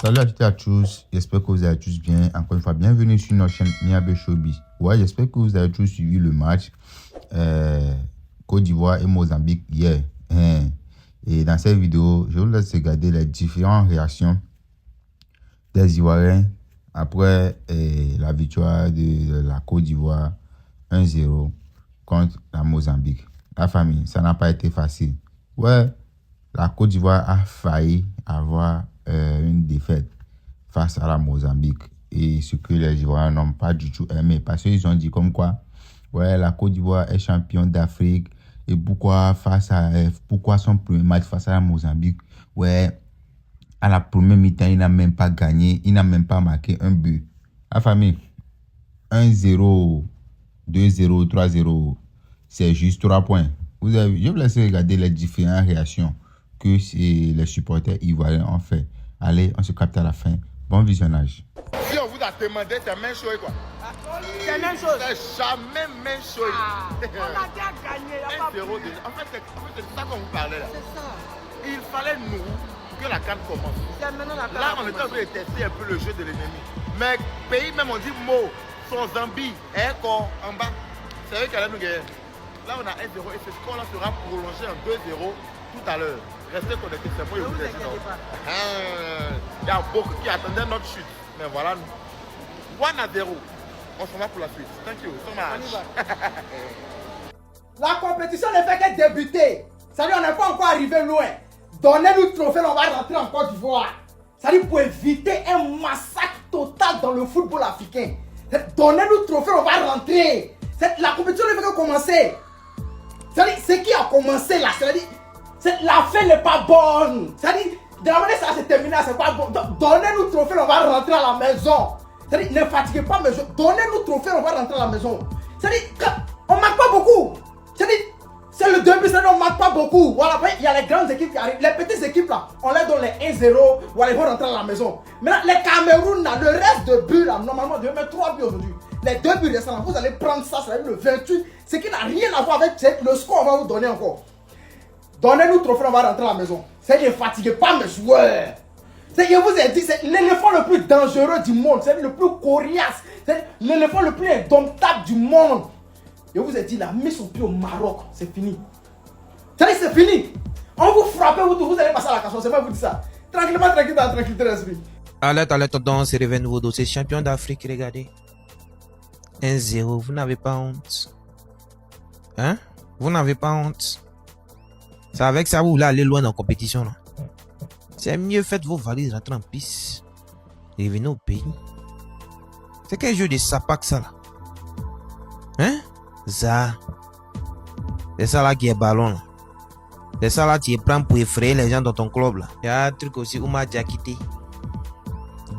Salut à toutes et à tous, j'espère que vous allez tous bien. Encore une fois, bienvenue sur notre chaîne Niabe Showbiz. Ouais, j'espère que vous avez tous suivi le match Côte d'Ivoire et Mozambique hier. Et dans cette vidéo, je vous laisse regarder les différentes réactions des Ivoiriens après la victoire de la Côte d'Ivoire 1-0 contre la Mozambique. La famille, ça n'a pas été facile. Ouais, la Côte d'Ivoire a failli avoir une défaite face à la Mozambique. Et ce que les Ivoiriens n'ont pas du tout aimé. Parce qu'ils ont dit comme quoi, ouais, la Côte d'Ivoire est championne d'Afrique. Et pourquoi son premier match face à la Mozambique, ouais, à la première mi-temps, il n'a même pas gagné. Il n'a même pas marqué un but. La famille, 1-0, 2-0, 3-0, c'est juste 3 points. Je vous laisse regarder les différentes réactions que les supporters ivoiriens ont fait. Allez, on se capte à la fin. Bon visionnage. Si on vous a demandé, c'est la même chose quoi. C'est la même chose. C'est jamais même chose. On a déjà gagné. En fait, c'est ça qu'on vous parlait là. C'est ça. Il fallait nous que la CAN commence. Là, on était en train de tester un peu le jeu de l'ennemi. Mais pays même, on dit mot, son Zambie, encore en bas. C'est eux qui allaient nous gagner. Là, on a 1-0 et ce score-là sera prolongé en 2-0 tout à l'heure. Restez connectés, c'est moi et vous êtes il y a beaucoup qui attendaient notre chute. Mais voilà, nous. 1-0. On s'en va pour la suite. Thank you so much. La compétition ne fait que débuter. Ça dit, on n'est pas encore arrivé loin. Donnez-nous le trophée, on va rentrer en Côte d'Ivoire. Ça dit, pour éviter un massacre total dans le football africain. Donnez-nous le trophée, on va rentrer. La compétition ne fait que commencer. C'est-à-dire, ce qui a commencé là, c'est-à-dire, la fin n'est pas bonne. C'est-à-dire, de la manière ça s'est terminé, c'est pas bon. Donnez-nous le trophée, on va rentrer à la maison. C'est-à-dire, ne fatiguez pas mes jeux. Donnez-nous le trophée, on va rentrer à la maison. C'est-à-dire, on ne marque pas beaucoup. C'est-à-dire, c'est le début, c'est-à-dire, on ne marque pas beaucoup. Voilà, il y a les grandes équipes qui arrivent. Les petites équipes là, on les donne les 1-0, voilà, ils vont rentrer à la maison. Maintenant, les Cameroun là, le reste de buts là, normalement, on devait mettre 3 buts aujourd'hui. Les 2 buts restants, vous allez prendre ça, ça va être le 28, ce qui n'a rien à voir avec le score qu'on va vous donner encore. Donnez-nous le trophée, on va rentrer à la maison. C'est ne fatiguez pas mes joueurs. Je vous ai dit, c'est l'éléphant le plus dangereux du monde, c'est le plus coriace, c'est l'éléphant le plus indomptable du monde. Je vous ai dit, la mise au pied au Maroc, c'est fini. C'est fini. On vous frappe, vous allez passer à la casse, c'est moi qui vous dis ça. Tranquillement, tranquillité d'esprit. Alerte, on se réveille nouveau dossier champion d'Afrique, regardez. 1-0, vous n'avez pas honte. Hein? Vous n'avez pas honte. C'est avec ça que vous voulez aller loin dans la compétition là. C'est mieux, faites vos valises, rentrez en piste. Et revenez au pays. C'est quel jeu de sapac ça là? Hein? Ça. C'est ça là qui est ballon là. C'est ça là qui est prend pour effrayer les gens dans ton club là. Il y a un truc aussi où m'a déjà quitté.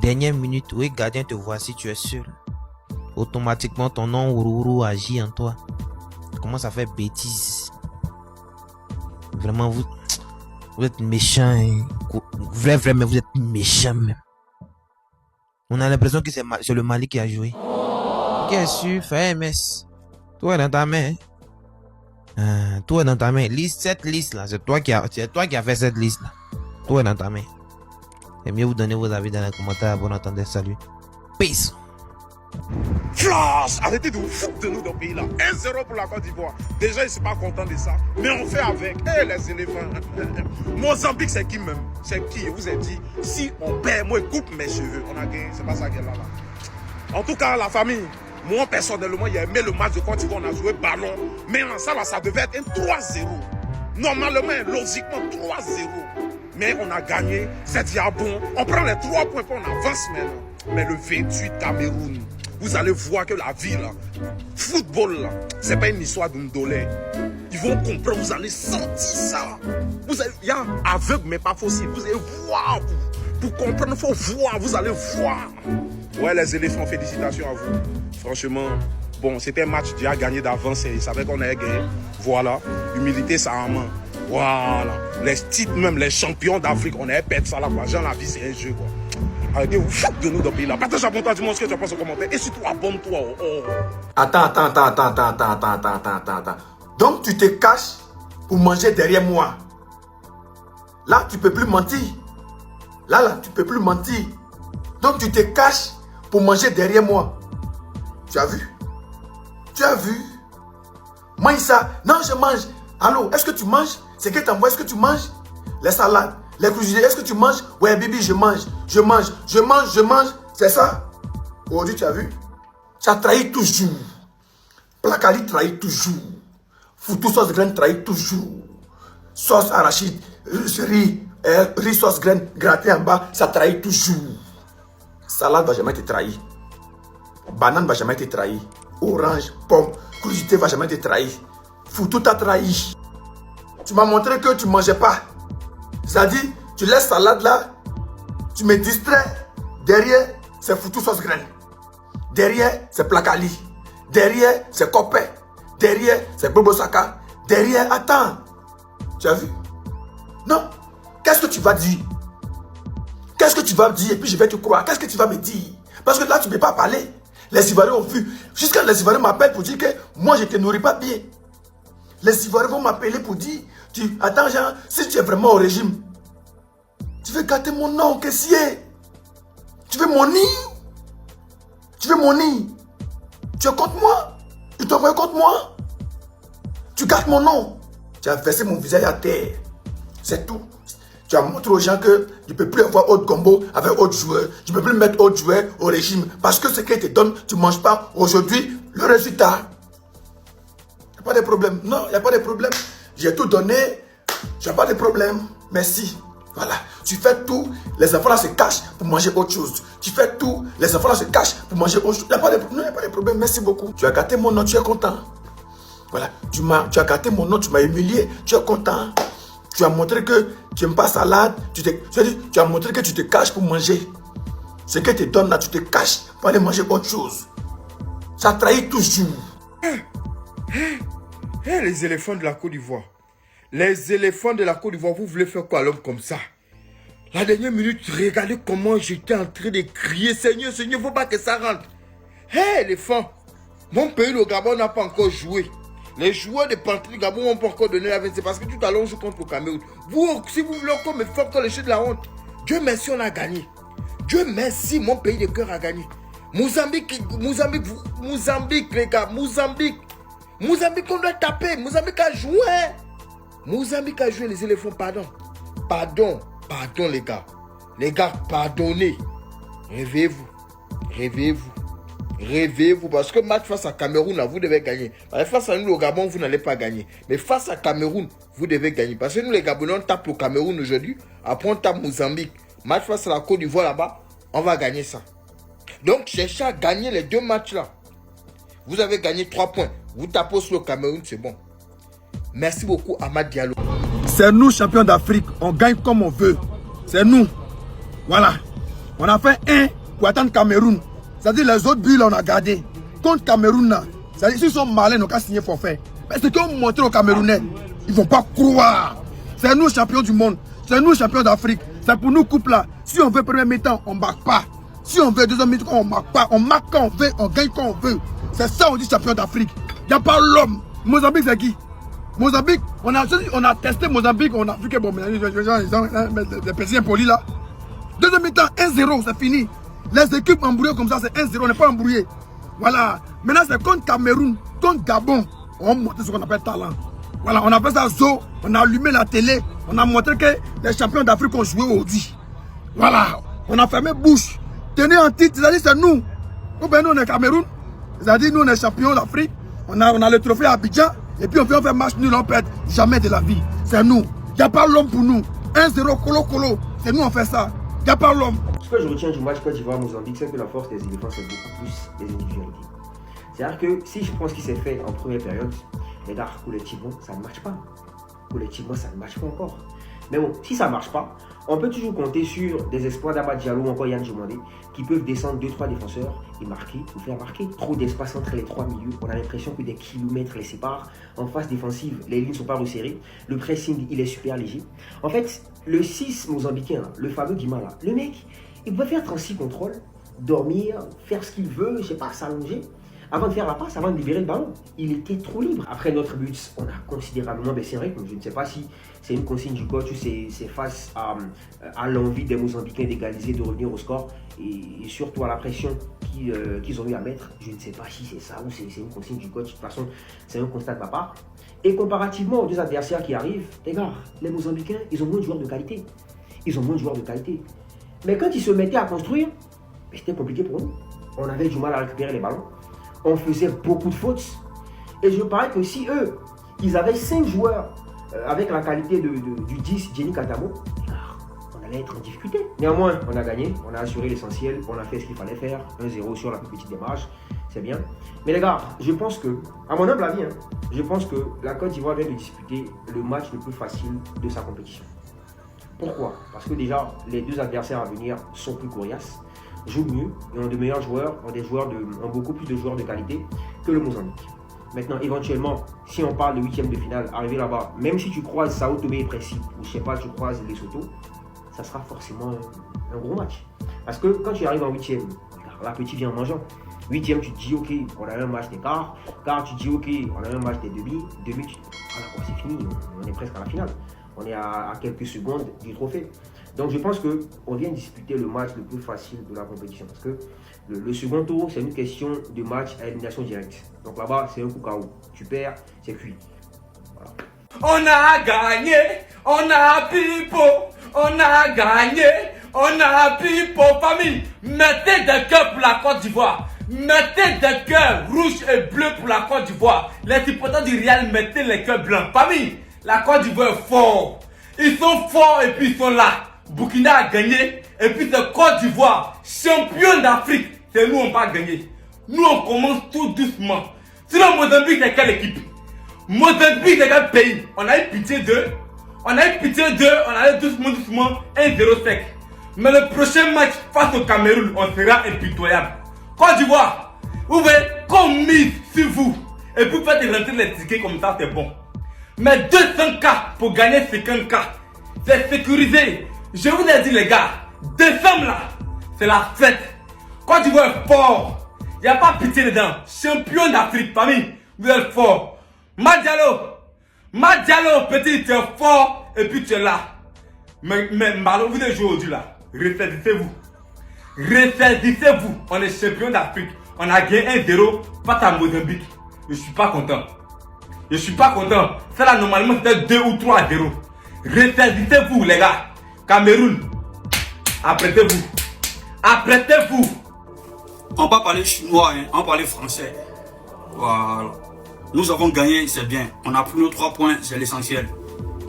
Dernière minute, oui, gardien te voit si tu es seul. Automatiquement ton nom Ourourou agit en toi. Tu commences à faire bêtises. Vraiment, vous êtes méchant. Vraiment, vous êtes méchant même. On a l'impression que c'est le Mali qui a joué. Bien sûr, fais MS. Tout est dans ta main. Tout est dans ta main. Cette liste là, c'est toi qui as fait cette liste là. Tout est dans ta main. C'est mieux vous donner vos avis dans les commentaires. Bon entendez, salut. Peace. Flash! Arrêtez de vous foutre de nous dans le pays là. 1-0 pour la Côte d'Ivoire. Déjà, ils ne sont pas contents de ça. Mais on fait avec. Eh, les éléphants. Mozambique, c'est qui même? C'est qui? Je vous ai dit, si on perd, moi, je coupe mes cheveux. On a gagné. C'est pas ça qu'elle a là. En tout cas, la famille, moi, personnellement, j'ai aimé le match de Côte d'Ivoire. On a joué ballon. Mais en ça, là, ça devait être un 3-0. Normalement, logiquement, 3-0. Mais on a gagné. C'est déjà bon. On prend les 3 points pour on avance maintenant. Mais le 28 Cameroun, vous allez voir que la vie là, football là, c'est pas une histoire d'Undolé. Ils vont comprendre, vous allez sentir ça. Il y a aveugle mais pas possible. Vous allez voir. Pour comprendre, il faut voir. Vous allez voir. Ouais, les éléphants, félicitations à vous. Franchement, bon, c'était un match déjà gagné d'avance. Ils savaient qu'on allait gagner. Voilà. Humilité, ça en main. Voilà. Les titres, même les champions d'Afrique, on avait perdu ça là. Genre, la vie, c'est un jeu, quoi. Arrêtez, vous foutez de nous dans le pays là. Partage à toi, dis-moi ce que tu penses au commentaire. Et surtout, abonne-toi. Attends. Donc, tu te caches pour manger derrière moi. Là, tu peux plus mentir. Là, tu peux plus mentir. Donc tu te caches pour manger derrière moi. Tu as vu? Tu as vu? Mange ça. Non, je mange. Allô, est-ce que tu manges? C'est que t'envoies, est-ce que tu manges? Les salades, les crudité, est-ce que tu manges? Ouais, Bibi, je mange. Je mange. Je mange, je mange. C'est ça? Aujourd'hui, tu as vu? Ça trahit toujours. Placali trahit toujours. Foutou sauce graine trahit toujours. Sauce arachide, riz sauce graine grattée en bas, ça trahit toujours. Salade va jamais te trahir. Banane va jamais te trahir. Orange, pomme, crudité va jamais te trahir. Foutou t'a trahi. Tu m'as montré que tu ne mangeais pas. C'est-à-dire, tu laisses salade là, tu me distrais. Derrière, c'est Foutou sauce graine. Derrière, c'est Placali. Derrière, c'est Copé. Derrière, c'est Bobo Saka. Derrière, attends. Tu as vu? Non. Qu'est-ce que tu vas dire? Qu'est-ce que tu vas me dire? Et puis je vais te croire. Qu'est-ce que tu vas me dire? Parce que là, tu ne peux pas parler. Les Ivoiriens ont vu. Jusqu'à les Ivoiriens m'appellent pour dire que moi, je ne te nourris pas bien. Les Ivoiriens vont m'appeler pour dire, attends Jean, si tu es vraiment au régime, tu veux gâter mon nom, caissier. Tu veux mon nid? Tu veux mon nid? Tu es contre moi? Tu t'envoies contre moi? Tu gâtes mon nom. Tu as versé mon visage à terre. C'est tout. Tu as montré aux gens que tu ne peux plus avoir autre combo avec autre joueur. Tu ne peux plus mettre autre joueur au régime. Parce que ce qu'ils te donnent, tu ne manges pas. Aujourd'hui, le résultat. Il n'y a pas de problème. Non, il n'y a pas de problème. J'ai tout donné. Je n'ai pas de problème. Merci. Voilà. Tu fais tout. Les enfants là se cachent pour manger autre chose. Tu fais tout. Les enfants là se cachent pour manger autre chose. Il n'y a pas de problème. Merci beaucoup. Tu as gâté mon nom. Tu es content. Voilà. Tu as gâté mon nom. Tu m'as humilié. Tu es content. Tu as montré que tu n'aimes pas salade. Tu as montré que tu te caches pour manger. Ce que tu te donnes là, tu te caches pour aller manger autre chose. Ça trahit toujours. Les éléphants de la Côte d'Ivoire. Les éléphants de la Côte d'Ivoire, vous voulez faire quoi à l'homme comme ça? La dernière minute, regardez comment j'étais en train de crier. Seigneur, Seigneur, il ne faut pas que ça rentre. Hé, éléphant. Mon pays, le Gabon, n'a pas encore joué. Les joueurs de Panthère du Gabon n'ont pas encore donné la 25. Parce que tout à l'heure, on joue contre le Cameroun. Vous, si vous voulez encore me faire encore les choses de la honte, Dieu merci, on a gagné. Dieu merci, mon pays de cœur a gagné. Mozambique, les gars, Mozambique, on doit taper. Mozambique a joué. Mozambique a joué, les éléphants, pardon. Pardon, les gars. Les gars, pardonnez. Réveillez-vous. Réveillez-vous, parce que match face à Cameroun, là, vous devez gagner. Face à nous, le Gabon, vous n'allez pas gagner. Mais face à Cameroun, vous devez gagner. Parce que nous, les Gabonais, on tape le Cameroun aujourd'hui. Après, on tape Mozambique. Match face à la Côte d'Ivoire, là-bas, on va gagner ça. Donc, cherchez à gagner les deux matchs-là. Vous avez gagné 3 points. Vous tapez sur le Cameroun, c'est bon. Merci beaucoup, Amad Diallo. C'est nous, champions d'Afrique. On gagne comme on veut. C'est nous. Voilà. On a fait 1 pour attendre Cameroun. C'est-à-dire les autres buts, là, on a gardé. Contre Cameroun, là. C'est-à-dire s'ils sont malins, ils n'ont qu'à signer forfait. Mais ce qu'on montre aux Camerounais, ils ne vont pas croire. C'est nous, champions du monde. C'est nous, champions d'Afrique. C'est pour nous, couple là. Si on veut premier mi-temps, on ne marque pas. Si on veut deuxième mi-temps, on ne marque pas. On marque quand on veut, on gagne quand on veut. C'est ça, on dit champion d'Afrique. Il n'y a pas l'homme. Mozambique, c'est qui? Mozambique, on a testé Mozambique, on a vu que bon, les personnes impolis là. Deuxième mi-temps, 1-0, c'est fini. Les équipes embrouillées comme ça, c'est 1-0, on n'est pas embrouillé. Voilà. Maintenant, c'est contre Cameroun, contre Gabon. On montre ce qu'on appelle talent. Voilà, on a fait ça zoo, on a allumé la télé, on a montré que les champions d'Afrique ont joué aujourd'hui. Voilà. On a fermé bouche. Tenez en titre, c'est-à-dire c'est nous. Ou bien nous, on est Cameroun. C'est-à-dire nous, on est champions d'Afrique. On a le trophée à Abidjan. Et puis on fait match nul, on perd jamais de la vie. C'est nous. Il n'y a pas l'homme pour nous. 1-0, colo. C'est nous, on fait ça. Il n'y a pas l'homme. Ce que je retiens du match Côte d'Ivoire-Mozambique, c'est que la force des éléphants, c'est beaucoup plus les individualités. C'est-à-dire que si je prends ce qui s'est fait en première période, les gars, collectivement, ça ne marche pas. Collectivement, ça ne marche pas encore. Mais bon, si ça ne marche pas, on peut toujours compter sur des espoirs d'Amad Diallo ou encore Yann Djumandé qui peuvent descendre 2-3 défenseurs et marquer ou faire marquer. Trop d'espace entre les 3 milieux. On a l'impression que des kilomètres les séparent. En phase défensive, les lignes ne sont pas resserrées. Le pressing, il est super léger. En fait, le 6 mozambicain, le fameux Guima là, le mec, il peut faire 36 contrôles, dormir, faire ce qu'il veut, je sais pas, s'allonger. avant de faire la passe, avant de libérer le ballon. Il était trop libre. Après notre but, on a considérablement baissé le rythme. Je ne sais pas si c'est une consigne du coach ou c'est face à l'envie des Mozambicains d'égaliser, de revenir au score et surtout à la pression qu'ils ont eu à mettre. Je ne sais pas si c'est ça ou c'est une consigne du coach. De toute façon, c'est un constat de ma part. Et comparativement aux deux adversaires qui arrivent, les gars, les Mozambicains, ils ont moins de joueurs de qualité. Ils ont moins de joueurs de qualité. Mais quand ils se mettaient à construire, c'était compliqué pour nous. On avait du mal à récupérer les ballons. On faisait beaucoup de fautes. Et je parie que si eux, ils avaient 5 joueurs avec la qualité du 10, Jenny Katamo, on allait être en difficulté. Néanmoins, on a gagné, on a assuré l'essentiel, on a fait ce qu'il fallait faire. 1-0 sur la plus petite démarche, c'est bien. Mais les gars, je pense que, à mon humble avis, je pense que la Côte d'Ivoire vient de disputer le match le plus facile de sa compétition. Pourquoi? Parce que déjà, les deux adversaires à venir sont plus coriaces, jouent mieux et ont de meilleurs joueurs, ont beaucoup plus de joueurs de qualité que le Mozambique. Maintenant, éventuellement, si on parle de 8e de finale, arriver là-bas, même si tu croises Sao Tomé et Principe, ou je sais pas, tu croises Lesotho, ça sera forcément un gros match. Parce que quand tu arrives en 8e, la petite vient en mangeant. 8e, tu te dis, ok, on a un match d'écart. Quart, tu te dis, ok, on a un match des demi. Demi, c'est fini, on est presque à la finale. On est à quelques secondes du trophée. Donc je pense qu'on vient disputer le match le plus facile de la compétition. Parce que le second tour, c'est une question de match à élimination directe. Donc là-bas, c'est un coup KO. Tu perds, c'est cuit. Voilà. On a gagné, on a pipo, on a gagné, on a pipo. Famille, mettez des cœurs pour la Côte d'Ivoire. Mettez des cœurs rouges et bleus pour la Côte d'Ivoire. Les supporters du Real, mettez les cœurs blancs. Famille, la Côte d'Ivoire est fort. Ils sont forts et puis ils sont là. Burkina a gagné et puis c'est Côte d'Ivoire, champion d'Afrique. C'est nous on va gagner. Nous on commence tout doucement. Sinon Mozambique c'est quelle équipe? Mozambique c'est quel pays? On a eu pitié d'eux. On allait doucement 1-0 sec. Mais le prochain match face au Cameroun, on sera impitoyable. Côte d'Ivoire, vous voyez, qu'on mise sur vous. Et puis faites rentrer les tickets comme ça, c'est bon. Mais 200K pour gagner 50K, c'est sécurisé. Je vous ai dit les gars, décembre là, c'est la fête. Côte d'Ivoire est fort. Il n'y a pas pitié dedans. Champion d'Afrique, famille, vous êtes fort. Madialo, petit, tu es fort et puis tu es là. Mais Malo, vous êtes joué aujourd'hui là. Ressaisissez-vous. On est champion d'Afrique. On a gagné 1-0 face à Mozambique. Je suis pas content. Ça là, normalement, c'était 2 ou 3-0. Ressaisissez-vous, les gars. Cameroun, apprêtez-vous. On va parler chinois, on va parler français. Voilà. Nous avons gagné, c'est bien. On a pris nos 3 points, c'est l'essentiel.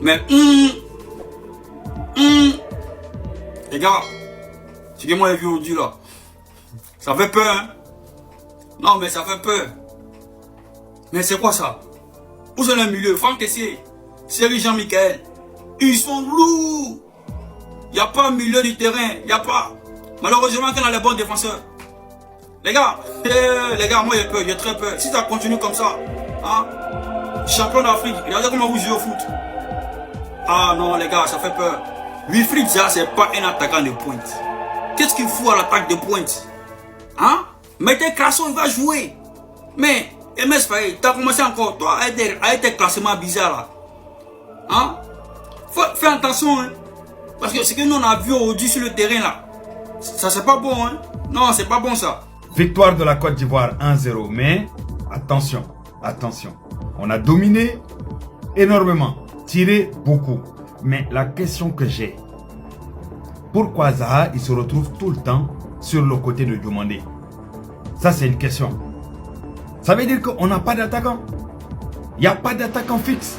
Mais, les gars, ce que moi j'ai vu aujourd'hui là, ça fait peur, hein? Non, mais ça fait peur. Mais c'est quoi ça? Où sont les milieux? Franck Tessier, Série Jean-Michel, ils sont lourds. Il n'y a pas un milieu du terrain, il n'y a pas. Malheureusement, qu'on a les bons défenseurs. Les gars, moi j'ai peur, j'ai très peur. Si ça continue comme ça, hein, champion d'Afrique, regardez comment vous jouez au foot. Ah non, les gars, ça fait peur. Wilfried Zaha, c'est pas un attaquant de pointe. Qu'est-ce qu'il fout à l'attaque de pointe? Hein? Mettez Classon, il va jouer. Mais, MS Faye, tu as commencé encore, toi, à être classement bizarre là. Hein? Fais attention, hein. Parce que ce que nous on a vu aujourd'hui sur le terrain là, ça c'est pas bon, hein. Non, c'est pas bon ça. Victoire de la Côte d'Ivoire 1-0, mais attention, on a dominé énormément, tiré beaucoup. Mais la question que j'ai, pourquoi Zaha il se retrouve tout le temps sur le côté de Diomandé? Ça c'est une question. Ça veut dire qu'on n'a pas d'attaquant. Il n'y a pas d'attaquant fixe.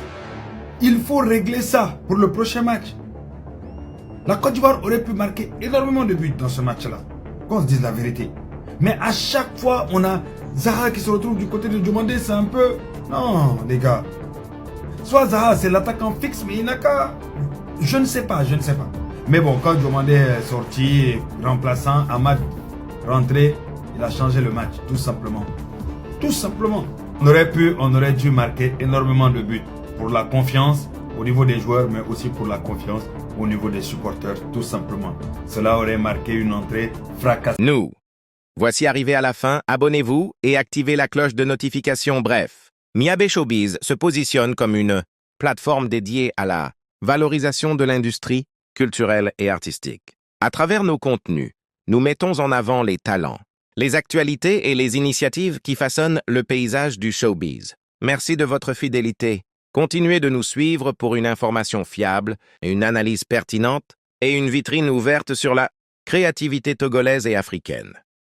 Il faut régler ça pour le prochain match. La Côte d'Ivoire aurait pu marquer énormément de buts dans ce match-là. Qu'on se dise la vérité. Mais à chaque fois, on a Zaha qui se retrouve du côté de Diomandé. C'est un peu... Non, les gars. Soit Zaha, c'est l'attaquant fixe, mais il n'a qu'à... Je ne sais pas. Mais bon, quand Diomandé est sorti, remplaçant, Ahmad rentré, il a changé le match, tout simplement. On aurait dû marquer énormément de buts pour la confiance au niveau des joueurs, mais aussi pour la confiance au niveau des supporters, tout simplement. Cela aurait marqué une entrée fracassante. Nous Voici arrivé à la fin, abonnez-vous et activez la cloche de notification. Bref, Miabe Showbiz se positionne comme une plateforme dédiée à la valorisation de l'industrie culturelle et artistique. À travers nos contenus, nous mettons en avant les talents, les actualités et les initiatives qui façonnent le paysage du showbiz. Merci de votre fidélité. Continuez de nous suivre pour une information fiable, une analyse pertinente et une vitrine ouverte sur la créativité togolaise et africaine.